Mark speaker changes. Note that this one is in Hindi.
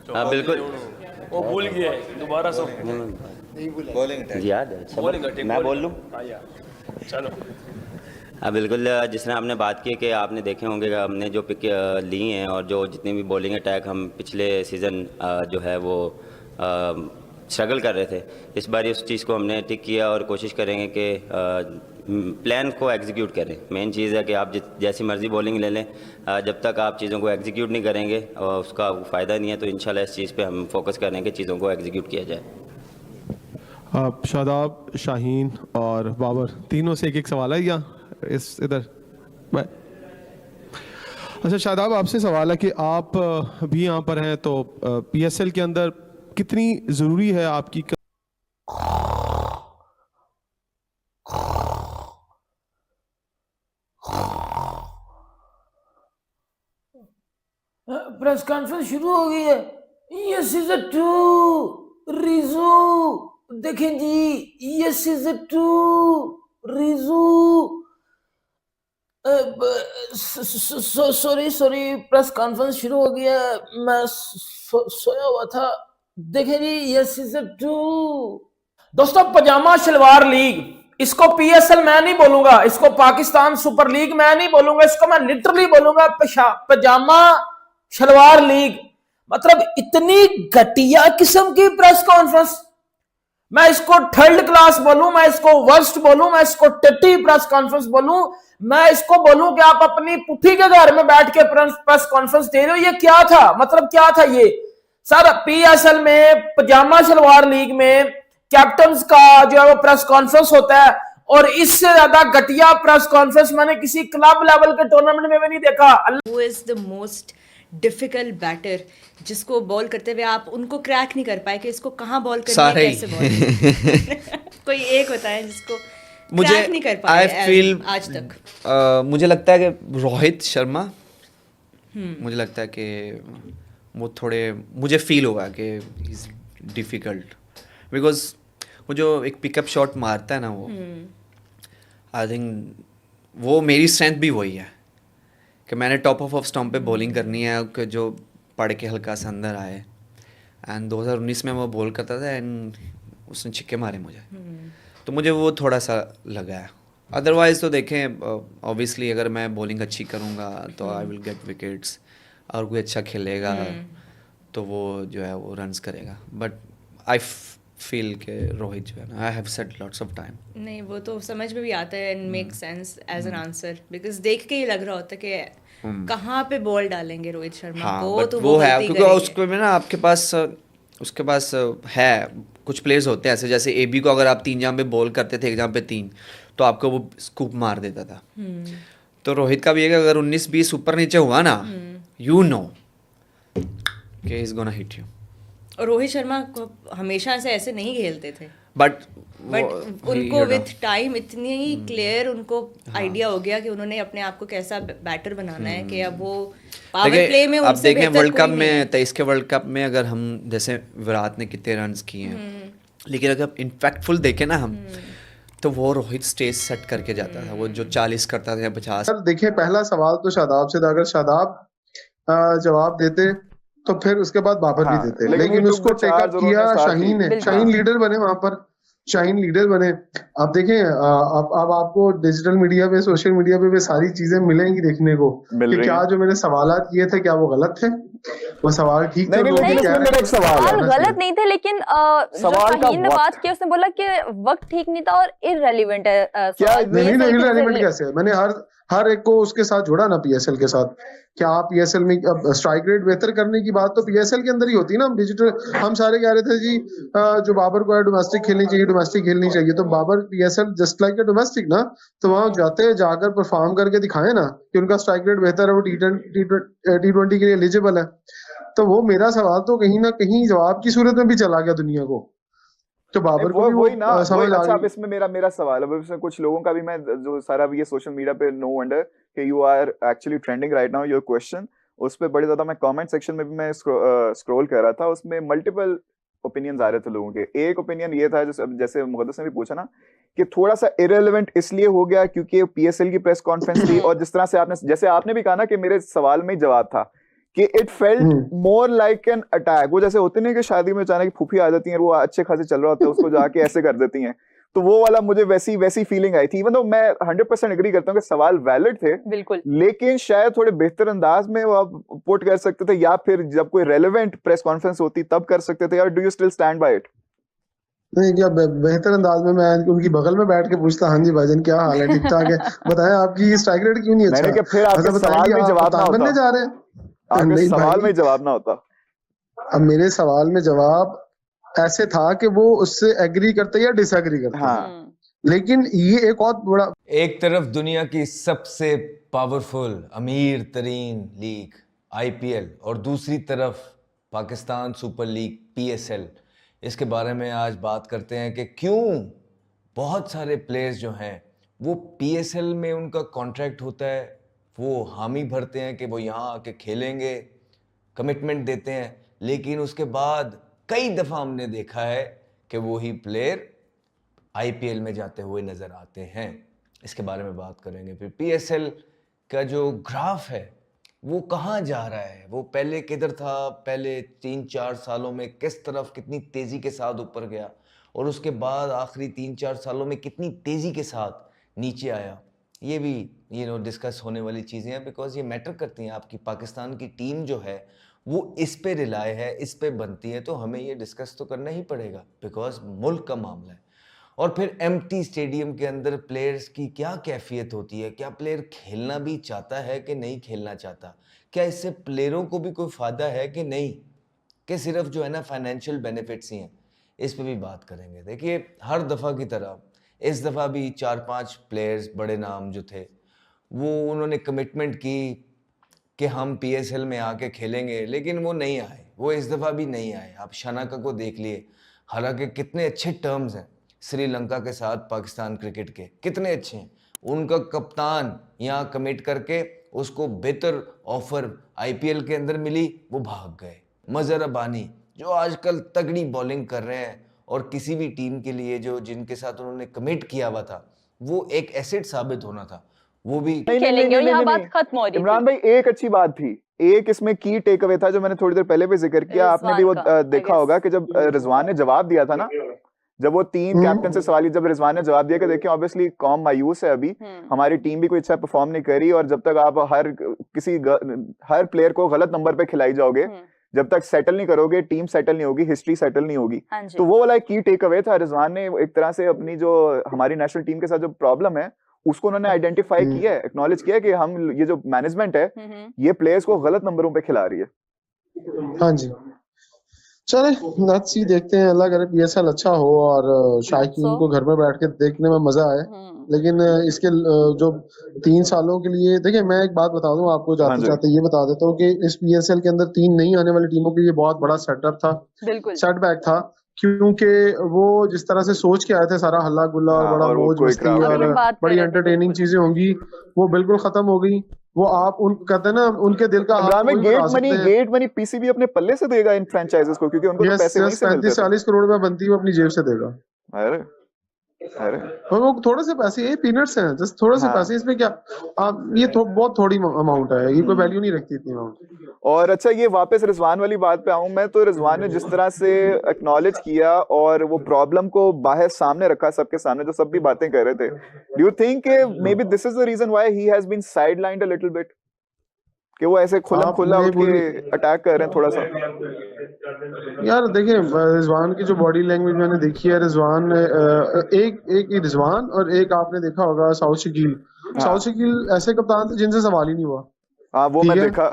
Speaker 1: हाँ बिल्कुल।
Speaker 2: वो भूल गया है दोबारा से।
Speaker 3: बॉलिंग
Speaker 1: याद है अच्छा,
Speaker 2: बॉलिंग अटैक
Speaker 1: मैं बोल लूँ।
Speaker 2: हाँ यार चलो।
Speaker 1: हाँ बिल्कुल, जिस तरह आपने बात की कि आपने देखे होंगे कि हमने जो पिक ली हैं और जो जितने भी बॉलिंग अटैक हम पिछले सीज़न जो है वो स्ट्रगल कर रहे थे, इस बार उस चीज़ को हमने टिक किया और कोशिश करेंगे कि प्लान को एग्जीक्यूट करें। मेन चीज़ है कि आप जैसी मर्ज़ी बॉलिंग ले लें, जब तक आप चीज़ों को एग्जीक्यूट नहीं करेंगे और उसका फ़ायदा नहीं है, तो इंशाल्लाह इस चीज़ पे हम फोकस करें कि चीज़ों को एग्जीक्यूट किया जाए।
Speaker 4: शादाब, शाहीन और बाबर तीनों से एक एक सवाल है या इस इधर अच्छा शादाब, आपसे सवाल है कि आप भी यहाँ पर हैं तो पीएसएल के अंदर कितनी ज़रूरी है आपकी
Speaker 5: प्रेस कॉन्फ्रेंस शुरू हो गई है। यस इज अ ट्रू रिजू, देखें जी, यस इज अ ट्रू रिजू। सॉरी सॉरी, प्रेस कॉन्फ्रेंस शुरू हो गया, मैं सोया हुआ था। देखें जी, यस इज अ ट्रू। दोस्तों, पजामा शलवार लीग, इसको पीएसएल मैं नहीं बोलूंगा, इसको पाकिस्तान सुपर लीग मैं नहीं बोलूंगा, इसको मैं लिटरली बोलूंगा पजामा शलवार लीग। मतलब इतनी घटिया किस्म की प्रेस कॉन्फ्रेंस, मैं इसको थर्ड क्लास बोलूं, मैं इसको वर्स्ट बोलूं, मैं इसको टट्टी प्रेस कॉन्फ्रेंस बोलूं, मैं इसको बोलूं कि आप अपनी पुट्ठी के घर में बैठ के प्रेस कॉन्फ्रेंस दे रहे हो। ये क्या था, मतलब क्या था ये सर? पीएसएल में पजामा शलवार लीग में कैप्टन का जो है वो प्रेस कॉन्फ्रेंस होता है, और इससे ज्यादा घटिया प्रेस कॉन्फ्रेंस मैंने किसी क्लब लेवल के टूर्नामेंट में भी नहीं देखा।
Speaker 6: Who is the most difficult batter जिसको बॉल करते हुए आप उनको क्रैक नहीं कर पाए कि इसको कहाँ बॉल करनी है, कैसे बॉल कोई एक होता है जिसको
Speaker 3: मुझे
Speaker 6: क्रैक नहीं कर पाए
Speaker 3: आई फील
Speaker 6: आज तक?
Speaker 3: मुझे लगता है कि रोहित शर्मा, मुझे लगता है कि वो थोड़े, मुझे फील होगा कि इज डिफिकल्ट बिकॉज वो जो एक पिकअप शॉट मारता है ना, वो आई थिंक वो मेरी स्ट्रेंथ भी वही है कि मैंने टॉप ऑफ स्टम्प पे बॉलिंग करनी है कि जो पड़ के हल्का सा अंदर आए। एंड 2019 में वो बॉल करता था एंड उसने छिक्के मारे मुझे, तो मुझे वो थोड़ा सा लगा है। अदरवाइज़ तो देखें, ऑब्वियसली अगर मैं बॉलिंग अच्छी करूँगा तो आई विल गेट विकेट्स, और कोई अच्छा खेलेगा तो वो जो है वो रन्स करेगा। बट आई फील के रोहित जो है ना, I have said lots of time.
Speaker 6: नहीं, वो तो समझ में भी आता है and make sense as an answer, because देख के ही लग रहा होता है कि कहाँ पे बॉल डालेंगे रोहित शर्मा
Speaker 3: हाँ,
Speaker 6: को,
Speaker 3: but
Speaker 6: तो
Speaker 3: वो है
Speaker 6: गलती
Speaker 3: क्योंकि
Speaker 6: करेंगे।
Speaker 3: उसके में ना आपके पास उसके पास है कुछ प्लेयर्स होते हैं ऐसे, जैसे एबी को अगर आप 3 जाम पे बॉल करते थे, 1 जाम पे 3, तो आपको वो स्कूप मार देता था। तो रोहित का भी है कि अगर 19-20 ऊपर नीचे हुआ ना, यू नो कि इज गोना हिट यू।
Speaker 6: और रोहित शर्मा को हमेशा से ऐसे नहीं खेलते थे,
Speaker 3: बट
Speaker 6: उनको विथ टाइम इतनी क्लियर उनको आइडिया हो गया कि उन्होंने अपने आप को कैसा बैटर बनाना है कि अब वो पावर प्ले में
Speaker 3: अब
Speaker 6: उनसे
Speaker 3: देखें
Speaker 6: बेहतर
Speaker 3: वर्ल्ड
Speaker 6: कोई
Speaker 3: कप
Speaker 6: नहीं है।
Speaker 3: में 23 के वर्ल्ड कप में अगर हम जैसे विराट ने कितने रन्स किए हैं, लेकिन अगर इनफैक्टफुल देखें ना हम, तो वो रोहित स्टेज सेट करके जाता था, वो जो 40 करता था या 50।
Speaker 7: सर देखिए, पहला सवाल तो शादाब से था, अगर शादाब जवाब देते तो फिर उसके बाद बाबर भी देते, लेकिन उसको टेकअप किया शाहीन ने। शाहीन लीडर बने वहां पर, शाहीन लीडर बने। अब देखें, अब आपको डिजिटल मीडिया पे, सोशल मीडिया पे सारी चीजें मिलेंगी देखने को कि क्या जो मैंने सवालात किए थे क्या वो गलत थे, वो सवाल ठीक थे।
Speaker 8: सवाल गलत नहीं थे, लेकिन जो शाहीन ने बात की उसने बोला कि वक्त ठीक नहीं था और इररेलेवेंट है।
Speaker 7: नहीं, इररेलेवेंट कैसे है? मैंने हर एक को उसके साथ जोड़ा ना, पीएसएल के साथ। क्या आप पीएसएल में स्ट्राइक रेट बेहतर करने की बात तो पीएसएल के अंदर ही होती है ना। हम डिजिटल, हम सारे कह रहे थे जी जो बाबर को है डोमेस्टिक खेलनी चाहिए, डोमेस्टिक खेलनी चाहिए, तो Babar PSL just like a domestic ना, तो वहां जाते जाकर परफॉर्म करके दिखाए ना कि उनका स्ट्राइक रेट बेहतर है, वो T20 के लिए एलिजिबल है। तो वो मेरा सवाल तो कहीं ना कहीं जवाब की सूरत में भी चला गया दुनिया को, तो बाबर को भी
Speaker 9: वही ना,
Speaker 7: समझ आ
Speaker 9: अच्छा। अब
Speaker 7: गई।
Speaker 9: इसमें मेरा सवाल है, इसमें कुछ लोगों का भी मैं जो सारा ये सोशल मीडिया पे, नो वंडर कि you are actually trending right now, your question, उस पे बड़े ज्यादा मैं कमेंट सेक्शन में भी मैं स्क्रॉल कर रहा था, उसमें मल्टीपल ओपिनियंस आ रहे थे लोगों के। एक ओपिनियन ये था, जैसे मुकद्दस ने भी पूछा ना, कि थोड़ा सा इररिलेवेंट इसलिए हो गया क्योंकि पीएसएल की प्रेस कॉन्फ्रेंस थी, और जिस तरह से जैसे आपने भी कहा ना कि मेरे सवाल में ही जवाब था कि it felt more like an attack. वो जैसे होते नहीं कि शादी में अचानक फूफी आ जाती है, वो अच्छे खासे चल रहा होता है, उसको जाके ऐसे कर देती हैं, तो वो वाला मुझे वैसी फीलिंग आई थी। इवन तो मैं 100% एग्री करता हूँ कि सवाल वैलिड थे,
Speaker 8: बिल्कुल,
Speaker 9: लेकिन शायद थोड़े बेहतर अंदाज में वो आप पुट कर सकते थे, या फिर जब कोई रेलेवेंट प्रेस कॉन्फ्रेंस होती तब कर सकते थे। या do you still stand by it?
Speaker 7: नहीं, क्या बेहतर अंदाज में मैं उनकी बगल में बैठ के पूछता, हाँ जी भाईजान क्या हाल है, ठीक ठाक है, बताएं आपकी स्ट्राइक रेट क्यों नहीं अच्छा?
Speaker 9: मैंने कहा फिर आपके सवाल में जवाब ना होता,
Speaker 7: बनने जा रहे हैं,
Speaker 9: आपके सवाल में जवाब ना होता।
Speaker 7: अब मेरे सवाल में जवाब ऐसे था कि वो उससे एग्री करते या डिसएग्री करते।
Speaker 9: हाँ,
Speaker 7: लेकिन ये एक और बड़ा,
Speaker 10: एक तरफ दुनिया की सबसे पावरफुल अमीर तरीन लीग IPL और दूसरी तरफ पाकिस्तान सुपर लीग PSL। इसके बारे में आज बात करते हैं कि क्यों बहुत सारे प्लेयर्स जो हैं वो PSL में उनका कॉन्ट्रैक्ट होता है, वो हामी भरते हैं कि वो यहाँ आके खेलेंगे, कमिटमेंट देते हैं, लेकिन उसके बाद कई दफ़ा हमने देखा है कि वही प्लेयर IPL में जाते हुए नज़र आते हैं। इसके बारे में बात करेंगे। फिर PSL का जो ग्राफ है वो कहाँ जा रहा है, वो पहले किधर था, पहले 3-4 सालों में किस तरफ कितनी तेज़ी के साथ ऊपर गया, और उसके बाद आखिरी 3-4 सालों में कितनी तेज़ी के साथ नीचे आया। ये भी डिस्कस होने वाली चीज़ें हैं, बिकॉज ये मैटर करती हैं। आपकी पाकिस्तान की टीम जो है वो इस पे रिलाय है, इस पे बनती है, तो हमें ये डिस्कस तो करना ही पड़ेगा, बिकॉज मुल्क का मामला है। और फिर एम्प्टी स्टेडियम के अंदर प्लेयर्स की क्या कैफियत होती है, क्या प्लेयर खेलना भी चाहता है कि नहीं खेलना चाहता, क्या इससे प्लेयरों को भी कोई फ़ायदा है कि नहीं, कि सिर्फ जो है ना फाइनेंशियल बेनिफिट्स ही हैं। इस पे भी बात करेंगे। देखिए, हर दफ़ा की तरह इस दफ़ा भी 4-5 प्लेयर्स बड़े नाम जो थे वो उन्होंने कमिटमेंट की कि हम PSL में आके खेलेंगे, लेकिन वो नहीं आए, वो इस दफ़ा भी नहीं आए। आप शनाका को देख लिए, हालांकि कितने अच्छे टर्म्स हैं श्रीलंका के साथ पाकिस्तान क्रिकेट के, कितने अच्छे हैं। उनका कप्तान यहाँ कमिट करके उसको बेहतर ऑफर IPL के अंदर मिली, वो भाग गए। मज़हर रब्बानी जो आजकल तगड़ी बॉलिंग कर रहे हैं और किसी भी टीम के लिए जो जिनके साथ उन्होंने कमिट किया हुआ था वो एक एसेट साबित होना था, वो भी
Speaker 8: खेलेंगे। और यहाँ बात खत्म हो रही
Speaker 9: इमरान भाई, एक अच्छी बात थी, एक इसमें की टेक अवे था जो मैंने थोड़ी देर पहले भी जिक्र किया, आपने भी वो देखा होगा कि जब रिजवान ने जवाब दिया था ना, जब वो 3 कैप्टन से सवाल, जब रिजवान ने जवाब दिया कि देखिए ऑब्वियसली कौम मायूस है, अभी हमारी टीम भी कोई अच्छा परफॉर्म नहीं कर रही, और जब तक आप हर प्लेयर को गलत नंबर पे खिलाई जाओगे, जब तक सेटल नहीं करोगे, टीम सेटल नहीं होगी, हिस्ट्री सेटल नहीं होगी। तो वो वाला की टेक अवे था। रिजवान ने एक तरह से अपनी जो हमारी नेशनल टीम के साथ जो प्रॉब्लम है उसको उन्होंने आइडेंटिफाई किया है, एक्नॉलेज किया कि हम ये जो मैनेजमेंट है ये प्लेयर्स को गलत नंबरों पे खिला रही है।
Speaker 7: हाँ जी, चले लेट्स सी, देखते हैं, अल्लाह करे PSL अच्छा हो और शायकीन को घर में बैठ के देखने में मजा आए। लेकिन इसके जो 3 सालों के लिए, देखिए मैं एक बात बता दूं आपको, जाते जाते ये बता देता हूँ कि इस PSL के अंदर 3 नहीं आने वाली टीमों के लिए बहुत बड़ा सेटअप था, सेटबैक था, क्योंकि वो जिस तरह से सोच के आए थे, सारा हल्ला गुल्ला और बड़ा मौज मस्ती और बड़ी एंटरटेनिंग चीजें होंगी, वो बिल्कुल खत्म हो गई। वो आप उन कहते हैं ना, उनके दिल का
Speaker 9: गेट मनी PCB अपने पल्ले से देगा इन फ्रेंचाइजेस को, क्योंकि उनको तो पैसे वहीं से मिलते हैं।
Speaker 7: 35-40 करोड़ रुपए बनती है, वो अपनी जेब से देगा।
Speaker 9: अरे
Speaker 7: वो थोड़े से पैसे, ये पीनट्स हैं, जस्ट थोड़े से पैसे, इसमें क्या ये बहुत थोड़ी अमाउंट है, ये कोई वैल्यू नहीं रखती इतनी अमाउंट।
Speaker 9: और अच्छा, ये वापस रिजवान वाली बात पे आऊं मैं, तो रिजवान ने जिस तरह से एक्नॉलेज किया और वो प्रॉब्लम को बाहर सामने रखा सबके सामने, जो सब भी बातें कर रहे थे, do you think maybe this is the reason why he has been sidelined a little bit, कि वो ऐसे खुला उठ के अटैक कर रहे हैं थोड़ा सा?
Speaker 7: यार देखिए, रिजवान की जो बॉडी लैंग्वेज मैंने देखी है, रिजवान एक रिजवान और एक आपने देखा होगा साउथ शकील। साउथ शकील ऐसे कप्तान थे जिनसे सवाल ही नहीं हुआ।
Speaker 9: हाँ, वो मैं देखा।